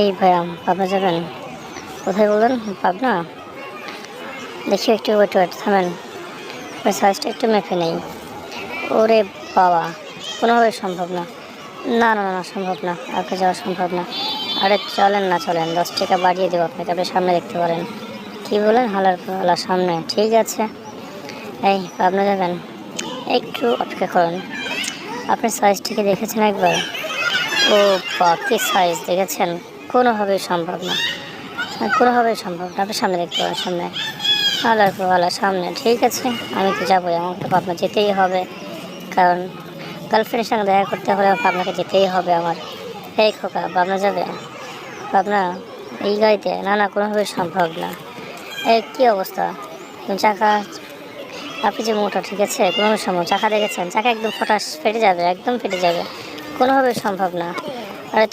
এই ভাইয়া, পাবনা যাবেন? কোথায় বললেন? পাবনা? দেখি একটু ওয়েট থামেন, আপনার সাইজটা একটু মেপে নেই। ওরে বাবা, কোনোভাবে সম্ভব না। না না না, সম্ভব না, আপনার যাওয়া সম্ভব না। আরে চলেন না, চলেন, 10 টাকা বাড়িয়ে দেবো আপনাকে, আপনি সামনে দেখতে পারেন। কী বলেন? হালার হালার সামনে? ঠিক আছে। এই পাবনা যাবেন? একটু অপেক্ষা করুন। আপনি সাইজটিকে দেখেছেন একবার? ও বা, কী সাইজ দেখেছেন? কোনোভাবেই সম্ভব না, কোনোভাবেই সম্ভব না। আপনি সামনে দেখতে পারেন, সামনে। আল্লাহ সামনে। ঠিক আছে, আমি তো যাবোই, আমাকে তো পাবনা যেতেই হবে, কারণ গার্লফ্রেন্ডের সঙ্গে দেখা করতে হলে পাবনাকে যেতেই হবে আমার। এই খোকা, পাবনা যাবে? পাবনা এই গাড়িতে? না না, কোনোভাবেই সম্ভব না। এই কী অবস্থা? চাকা, আপনি যে মোটা, ঠিক আছে, কোনোভাবে সম্ভব? চাকা দেখেছেন? চাকা একদম ফটাস ফেটে যাবে, একদম ফেটে যাবে, কোনোভাবেই সম্ভব না। আরে